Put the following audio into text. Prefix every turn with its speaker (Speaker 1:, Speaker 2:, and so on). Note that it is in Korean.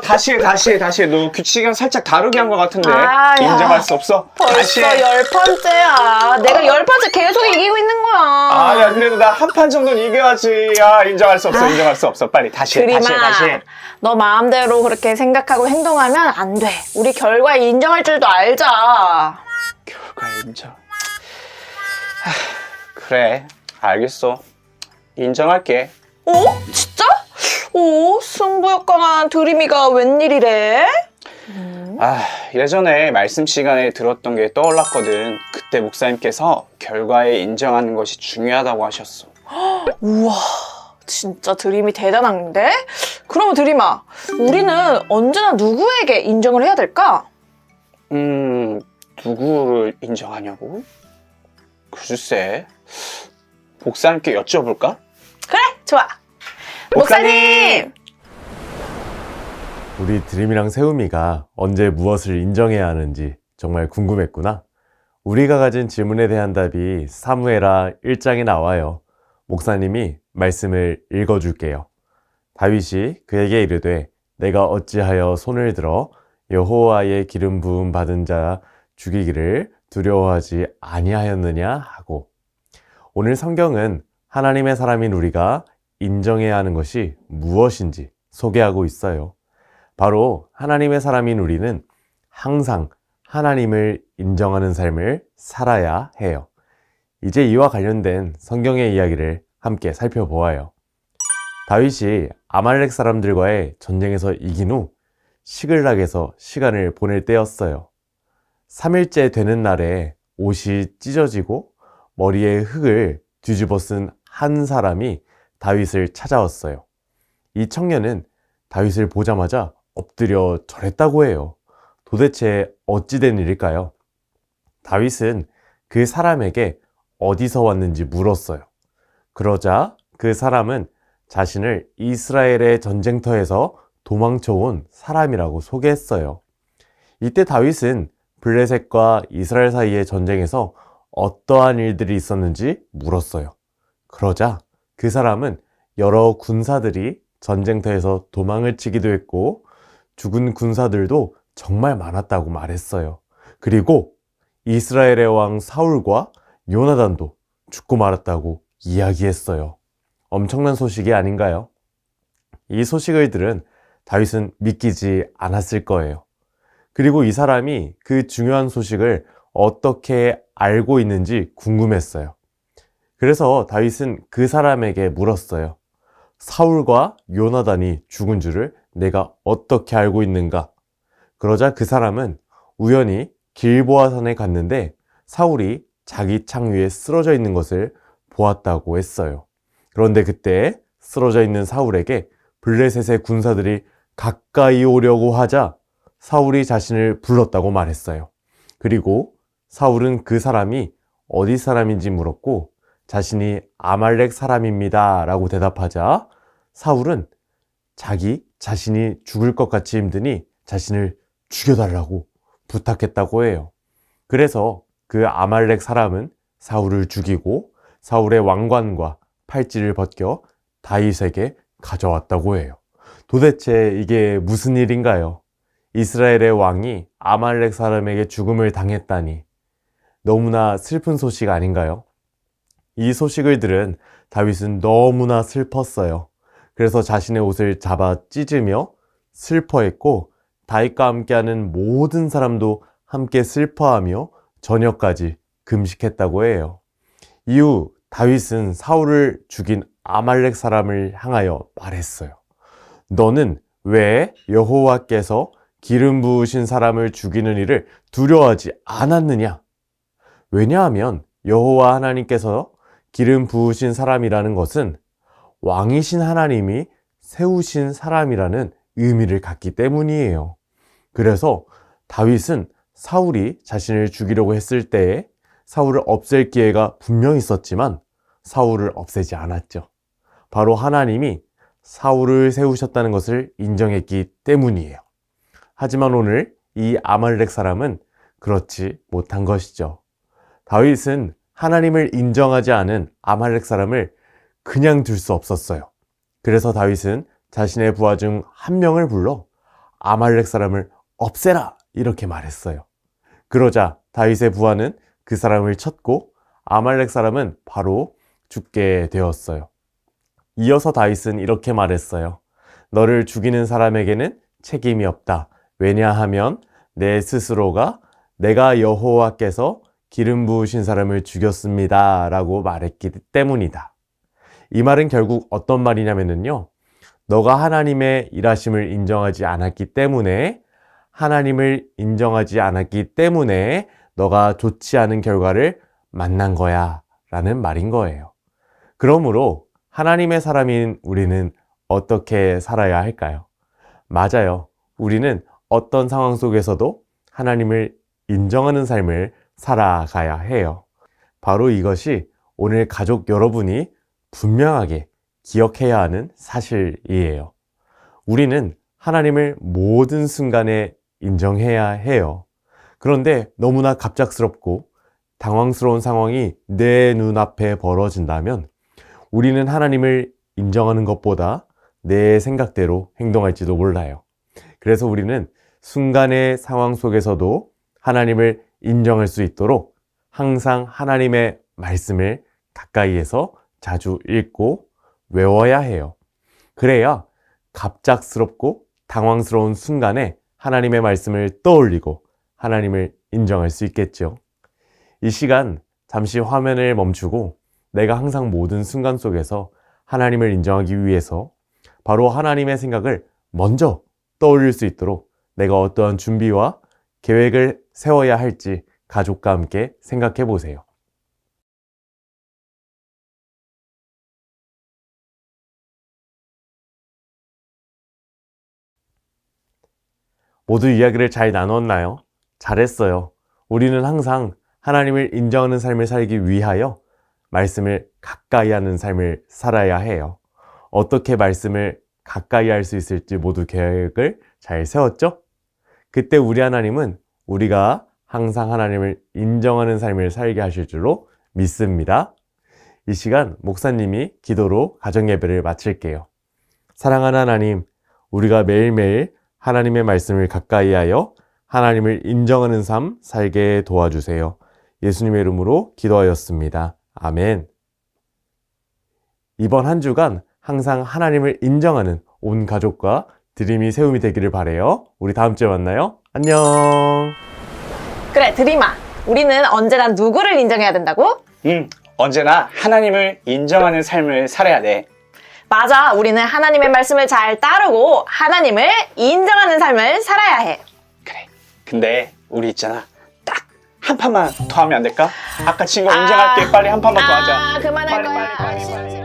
Speaker 1: 다시 해. 너 규칙이랑 살짝 다르게 한 것 같은데.
Speaker 2: 아, 야.
Speaker 1: 인정할 수 없어? 다시
Speaker 2: 벌써
Speaker 1: 해.
Speaker 2: 10번째야. 내가 10번째 계속 이기고 있는 거야.
Speaker 1: 아야, 그래도 나 한 판 정도는 이겨야지. 야, 인정할 수 없어. 빨리 다시 해. 다시 해.
Speaker 2: 너 마음대로 그렇게 생각하고 행동하면 안 돼. 우리 결과에 인정할 줄도 알자.
Speaker 1: 결과에 인정. 그래, 알겠어. 인정할게.
Speaker 2: 진짜? 승부욕강한 드림이가 웬일이래?
Speaker 1: 예전에 말씀 시간에 들었던 게 떠올랐거든. 그때 목사님께서 결과에 인정하는 것이 중요하다고 하셨어.
Speaker 2: 우와, 진짜 드림이 대단한데? 그러면 드림아, 우리는 언제나 누구에게 인정을 해야 될까?
Speaker 1: 누구를 인정하냐고? 글쎄, 목사님께 여쭤볼까?
Speaker 2: 그래, 좋아. 목사님!
Speaker 3: 우리 드림이랑 세움이가 언제 무엇을 인정해야 하는지 정말 궁금했구나. 우리가 가진 질문에 대한 답이 사무엘하 1장에 나와요. 목사님이 말씀을 읽어줄게요. 다윗이 그에게 이르되 내가 어찌하여 손을 들어 여호와의 기름 부음 받은 자 죽이기를 두려워하지 아니하였느냐 하고, 오늘 성경은 하나님의 사람인 우리가 인정해야 하는 것이 무엇인지 소개하고 있어요. 바로 하나님의 사람인 우리는 항상 하나님을 인정하는 삶을 살아야 해요. 이제 이와 관련된 성경의 이야기를 함께 살펴보아요. 다윗이 아말렉 사람들과의 전쟁에서 이긴 후 시글락에서 시간을 보낼 때였어요. 3일째 되는 날에 옷이 찢어지고 머리에 흙을 뒤집어 쓴 한 사람이 다윗을 찾아왔어요. 이 청년은 다윗을 보자마자 엎드려 절했다고 해요. 도대체 어찌 된 일일까요? 다윗은 그 사람에게 어디서 왔는지 물었어요. 그러자 그 사람은 자신을 이스라엘의 전쟁터에서 도망쳐온 사람이라고 소개했어요. 이때 다윗은 블레셋과 이스라엘 사이의 전쟁에서 어떠한 일들이 있었는지 물었어요. 그러자 그 사람은 여러 군사들이 전쟁터에서 도망을 치기도 했고 죽은 군사들도 정말 많았다고 말했어요. 그리고 이스라엘의 왕 사울과 요나단도 죽고 말았다고 이야기했어요. 엄청난 소식이 아닌가요? 이 소식을 들은 다윗은 믿기지 않았을 거예요. 그리고 이 사람이 그 중요한 소식을 어떻게 알고 있는지 궁금했어요. 그래서 다윗은 그 사람에게 물었어요. 사울과 요나단이 죽은 줄을 내가 어떻게 알고 있는가? 그러자 그 사람은 우연히 길보아 산에 갔는데 사울이 자기 창 위에 쓰러져 있는 것을 보았다고 했어요. 그런데 그때 쓰러져 있는 사울에게 블레셋의 군사들이 가까이 오려고 하자 사울이 자신을 불렀다고 말했어요. 그리고 사울은 그 사람이 어디 사람인지 물었고 자신이 아말렉 사람입니다 라고 대답하자 사울은 자신이 죽을 것 같이 힘드니 자신을 죽여달라고 부탁했다고 해요. 그래서 그 아말렉 사람은 사울을 죽이고 사울의 왕관과 팔찌를 벗겨 다윗에게 가져왔다고 해요. 도대체 이게 무슨 일인가요? 이스라엘의 왕이 아말렉 사람에게 죽음을 당했다니 너무나 슬픈 소식 아닌가요? 이 소식을 들은 다윗은 너무나 슬펐어요. 그래서 자신의 옷을 잡아 찢으며 슬퍼했고 다윗과 함께하는 모든 사람도 함께 슬퍼하며 저녁까지 금식했다고 해요. 이후 다윗은 사울을 죽인 아말렉 사람을 향하여 말했어요. 너는 왜 여호와께서 기름 부으신 사람을 죽이는 일을 두려워하지 않았느냐? 왜냐하면 여호와 하나님께서 기름 부으신 사람이라는 것은 왕이신 하나님이 세우신 사람이라는 의미를 갖기 때문이에요. 그래서 다윗은 사울이 자신을 죽이려고 했을 때에 사울을 없앨 기회가 분명히 있었지만 사울을 없애지 않았죠. 바로 하나님이 사울을 세우셨다는 것을 인정했기 때문이에요. 하지만 오늘 이 아말렉 사람은 그렇지 못한 것이죠. 다윗은 하나님을 인정하지 않은 아말렉 사람을 그냥 둘 수 없었어요. 그래서 다윗은 자신의 부하 중 한 명을 불러 아말렉 사람을 없애라 이렇게 말했어요. 그러자 다윗의 부하는 그 사람을 쳤고 아말렉 사람은 바로 죽게 되었어요. 이어서 다윗은 이렇게 말했어요. 너를 죽이는 사람에게는 책임이 없다. 왜냐하면 내 스스로가 내가 여호와께서 기름 부으신 사람을 죽였습니다 라고 말했기 때문이다. 이 말은 결국 어떤 말이냐면요, 너가 하나님의 일하심을 인정하지 않았기 때문에, 하나님을 인정하지 않았기 때문에 너가 좋지 않은 결과를 만난 거야 라는 말인 거예요. 그러므로 하나님의 사람인 우리는 어떻게 살아야 할까요? 맞아요. 우리는 어떤 상황 속에서도 하나님을 인정하는 삶을 살아가야 해요. 바로 이것이 오늘 가족 여러분이 분명하게 기억해야 하는 사실이에요. 우리는 하나님을 모든 순간에 인정해야 해요. 그런데 너무나 갑작스럽고 당황스러운 상황이 내 눈앞에 벌어진다면 우리는 하나님을 인정하는 것보다 내 생각대로 행동할지도 몰라요. 그래서 우리는 순간의 상황 속에서도 하나님을 인정할 수 있도록 항상 하나님의 말씀을 가까이에서 자주 읽고 외워야 해요. 그래야 갑작스럽고 당황스러운 순간에 하나님의 말씀을 떠올리고 하나님을 인정할 수 있겠죠. 이 시간 잠시 화면을 멈추고 내가 항상 모든 순간 속에서 하나님을 인정하기 위해서 바로 하나님의 생각을 먼저 떠올릴 수 있도록 내가 어떠한 준비와 계획을 세워야 할지 가족과 함께 생각해 보세요. 모두 이야기를 잘 나눴나요? 잘했어요. 우리는 항상 하나님을 인정하는 삶을 살기 위하여 말씀을 가까이 하는 삶을 살아야 해요. 어떻게 말씀을 가까이 할 수 있을지 모두 계획을 잘 세웠죠? 그때 우리 하나님은 우리가 항상 하나님을 인정하는 삶을 살게 하실 줄로 믿습니다. 이 시간 목사님이 기도로 가정예배를 마칠게요. 사랑하는 하나님, 우리가 매일매일 하나님의 말씀을 가까이 하여 하나님을 인정하는 삶 살게 도와주세요. 예수님의 이름으로 기도하였습니다. 아멘. 이번 한 주간 항상 하나님을 인정하는 온 가족과 드림이 세움이 되기를 바라요. 우리 다음 주에 만나요. 안녕.
Speaker 2: 그래, 드림아. 우리는 언제나 누구를 인정해야 된다고?
Speaker 1: 언제나 하나님을 인정하는 삶을 살아야 돼.
Speaker 2: 맞아. 우리는 하나님의 말씀을 잘 따르고 하나님을 인정하는 삶을 살아야 해.
Speaker 1: 그래. 근데 우리 있잖아. 딱 한 판만 더 하면 안 될까? 아까 친 거 인정할게. 빨리 한 판만 더 하자.
Speaker 2: 그만할
Speaker 1: 빨리,
Speaker 2: 거야.
Speaker 1: 빨리.